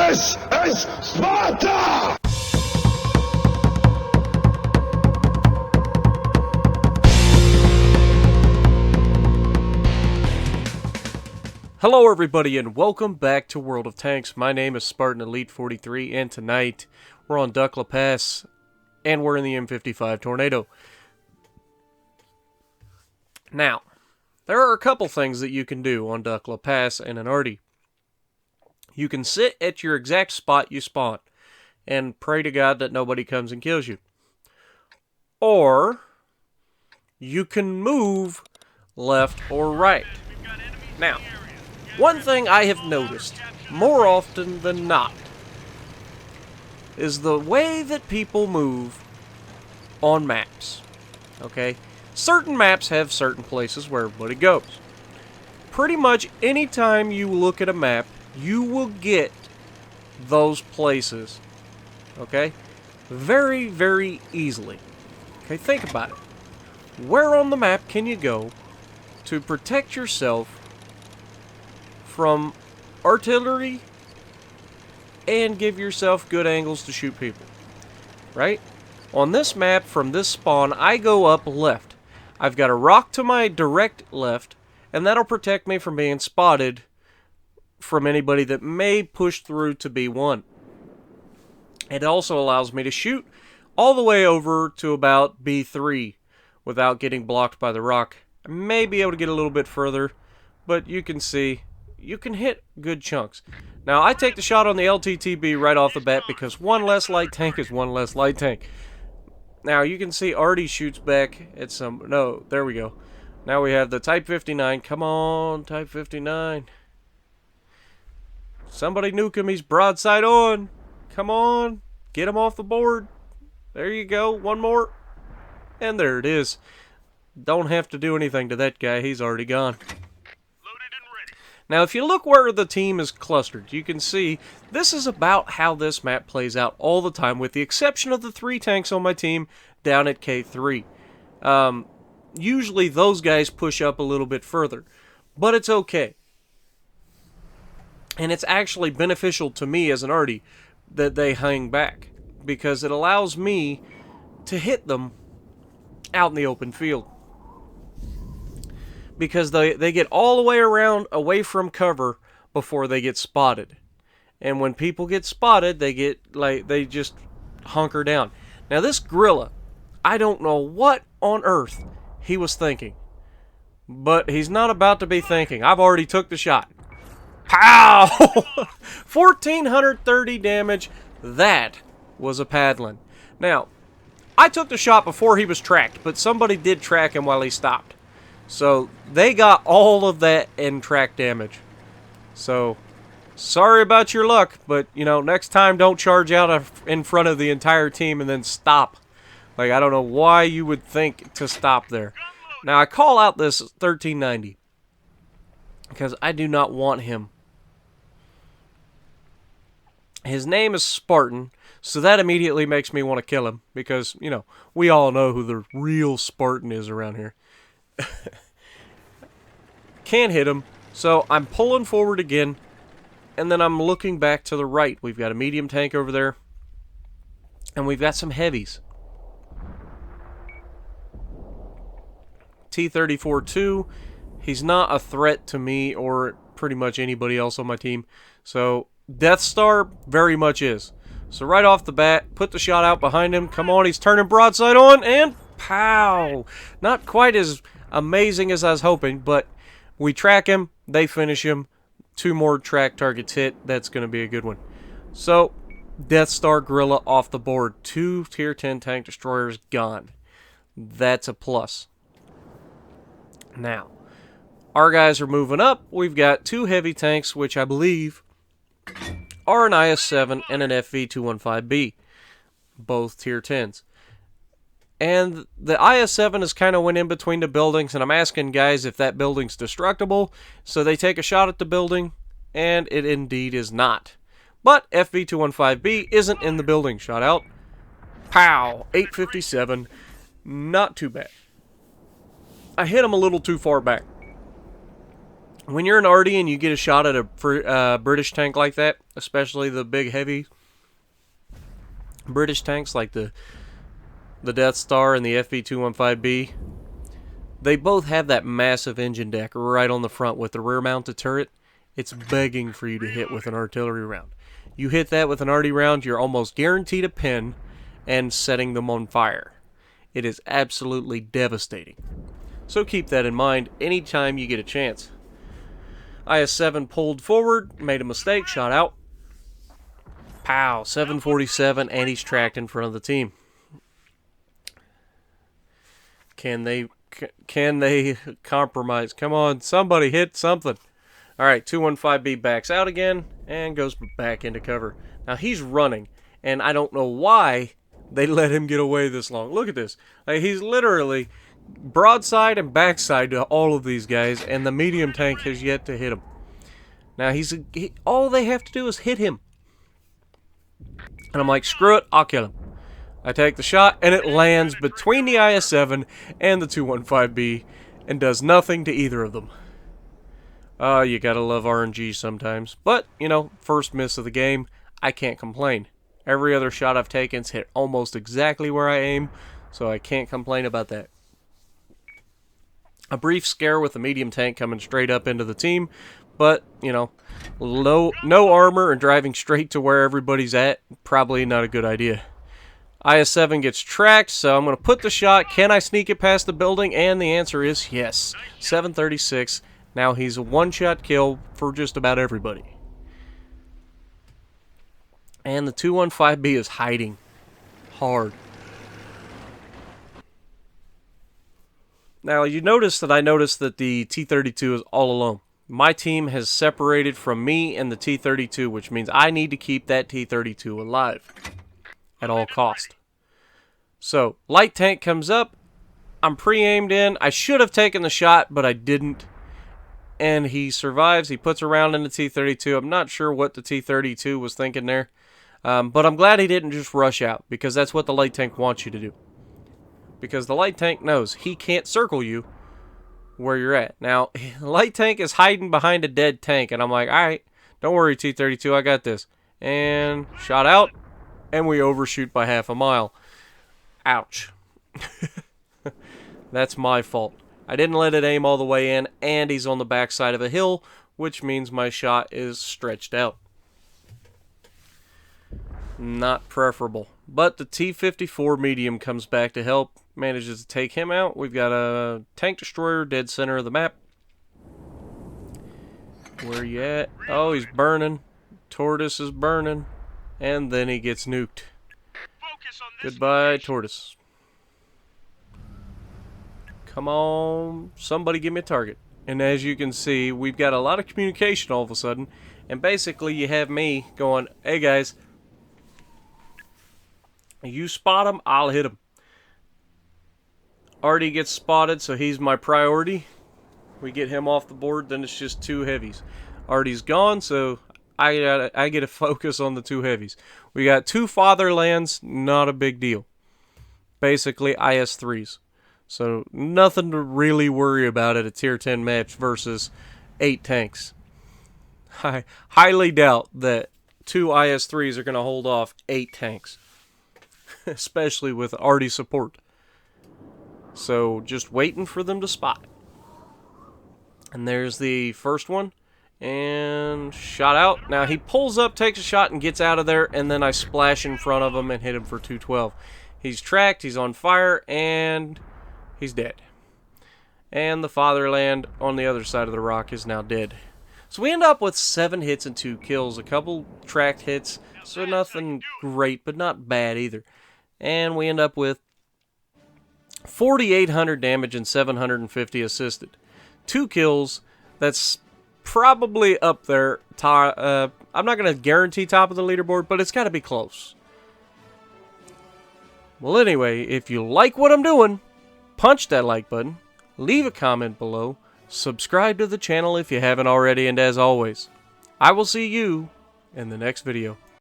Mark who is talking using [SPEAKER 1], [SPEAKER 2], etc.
[SPEAKER 1] This is Sparta!
[SPEAKER 2] Hello everybody and welcome back to World of Tanks. My name is Spartan Elite 43 and tonight we're on Dukla Pass and we're in the M55 Tornado. Now, there are a couple things that you can do on Dukla Pass and an Arty. You can sit at your exact spot you spawn and pray to God that nobody comes and kills you. Or you can move left or right. Now, one thing I have noticed, more often than not, is the way that people move on maps. Okay? Certain maps have certain places where everybody goes. Pretty much any time you look at a map, you will get those places. Okay? Very, very easily. Okay, think about it. Where on the map can you go to protect yourself from artillery and give yourself good angles to shoot people, right? On this map, from this spawn, I go up left. I've got a rock to my direct left, and that'll protect me from being spotted from anybody that may push through to B1. It also allows me to shoot all the way over to about B3 without getting blocked by the rock. I may be able to get a little bit further, but you can see you can hit good chunks. Now, I take the shot on the LTTB right off the bat because one less light tank is one less light tank. Now, you can see Artie shoots back at some... No, there we go. Now we have the Type 59. Come on, Type 59. Somebody nuke him. He's broadside on. Come on. Get him off the board. There you go. One more. And there it is. Don't have to do anything to that guy. He's already gone. Now, if you look where the team is clustered, you can see this is about how this map plays out all the time, with the exception of the 3 tanks on my team down at K3. Usually those guys push up a little bit further, but it's okay. And it's actually beneficial to me as an arty that they hang back, because it allows me to hit them out in the open field. Because they get all the way around away from cover before they get spotted. And when people get spotted, they just hunker down. Now this gorilla, I don't know what on earth he was thinking. But he's not about to be thinking. I've already took the shot. Pow! 1,430 damage. That was a paddling. Now, I took the shot before he was tracked, but somebody did track him while he stopped. So, they got all of that in track damage. So, sorry about your luck, but, you know, next time don't charge out in front of the entire team and then stop. Like, I don't know why you would think to stop there. Now, I call out this 1390 because I do not want him. His name is Spartan, so that immediately makes me want to kill him because, you know, we all know who the real Spartan is around here. Can't hit him, so I'm pulling forward again, and then I'm looking back to the right. We've got a medium tank over there, and we've got some heavies. T-34-2, he's not a threat to me or pretty much anybody else on my team, so Death Star very much is. So right off the bat, put the shot out behind him. Come on, he's turning broadside on, and pow! Not quite as amazing as I was hoping, but we track him, they finish him, 2 more track targets hit. That's going to be a good one. So, Death Star Gorilla off the board. 2 tier 10 tank destroyers gone. That's a plus. Now, our guys are moving up. We've got 2 heavy tanks, which I believe are an IS-7 and an FV-215B. Both tier 10s. And the IS-7 has kind of went in between the buildings, and I'm asking guys if that building's destructible. So they take a shot at the building, and it indeed is not. But FV-215B isn't in the building. Shot out. Pow! 857. Not too bad. I hit him a little too far back. When you're an arty and you get a shot at a British tank like that, especially the big heavy British tanks like the Death Star and the FV-215B, they both have that massive engine deck right on the front with the rear-mounted turret. It's begging for you to hit with an artillery round. You hit that with an arty round, you're almost guaranteed a pin and setting them on fire. It is absolutely devastating. So keep that in mind anytime you get a chance. IS-7 pulled forward, made a mistake, shot out. Pow, 747, and he's tracked in front of the team. Can they compromise? Come on, somebody hit something. All right, 215B backs out again and goes back into cover. Now he's running, and I don't know why they let him get away this long. Look at this. Like, he's literally broadside and backside to all of these guys, and the medium tank has yet to hit him. Now all they have to do is hit him. And I'm like, screw it, I'll kill him. I take the shot, and it lands between the IS-7 and the 215B and does nothing to either of them. You gotta love RNG sometimes. But, you know, first miss of the game, I can't complain. Every other shot I've taken's hit almost exactly where I aim, so I can't complain about that. A brief scare with the medium tank coming straight up into the team, but, you know, no armor and driving straight to where everybody's at, probably not a good idea. IS-7 gets tracked, so I'm going to put the shot. Can I sneak it past the building? And the answer is yes. 736. Now he's a one-shot kill for just about everybody. And the 215B is hiding hard. Now, you notice that I noticed that the T-32 is all alone. My team has separated from me and the T-32, which means I need to keep that T-32 alive at all cost. So, light tank comes up. I'm pre-aimed in. I should have taken the shot, but I didn't. And he survives. He puts a round in the T-32. I'm not sure what the T-32 was thinking there. But I'm glad he didn't just rush out, because that's what the light tank wants you to do. Because the light tank knows he can't circle you where you're at. Now, light tank is hiding behind a dead tank, and I'm like, alright, don't worry, T-32, I got this. And shot out, and we overshoot by half a mile. Ouch. That's my fault. I didn't let it aim all the way in, and he's on the backside of a hill, which means my shot is stretched out. Not preferable. But the T-54 medium comes back to help, manages to take him out. We've got a tank destroyer dead center of the map. Where you at? Oh, he's burning. Tortoise is burning. And then he gets nuked. Goodbye, Tortoise. Come on, somebody give me a target. And as you can see, we've got a lot of communication all of a sudden. And basically, you have me going, hey guys, you spot him, I'll hit him. Artie gets spotted, so he's my priority. We get him off the board, then it's just two heavies. Artie's gone, so I get to focus on the two heavies. We got two fatherlands, not a big deal. Basically, IS-3s. So, nothing to really worry about at a tier 10 match versus 8 tanks. I highly doubt that two IS-3s are going to hold off 8 tanks. Especially with Artie support. So, just waiting for them to spot. And there's the first one. And shot out. Now, he pulls up, takes a shot, and gets out of there. And then I splash in front of him and hit him for 212. He's tracked, he's on fire, and he's dead. And the fatherland on the other side of the rock is now dead. So we end up with 7 hits and 2 kills. A couple tracked hits, so nothing great, but not bad either. And we end up with 4,800 damage and 750 assisted. 2 kills, that's probably up there. I'm not going to guarantee top of the leaderboard, but it's got to be close. Well, anyway, if you like what I'm doing, punch that like button, leave a comment below, subscribe to the channel if you haven't already, and as always, I will see you in the next video.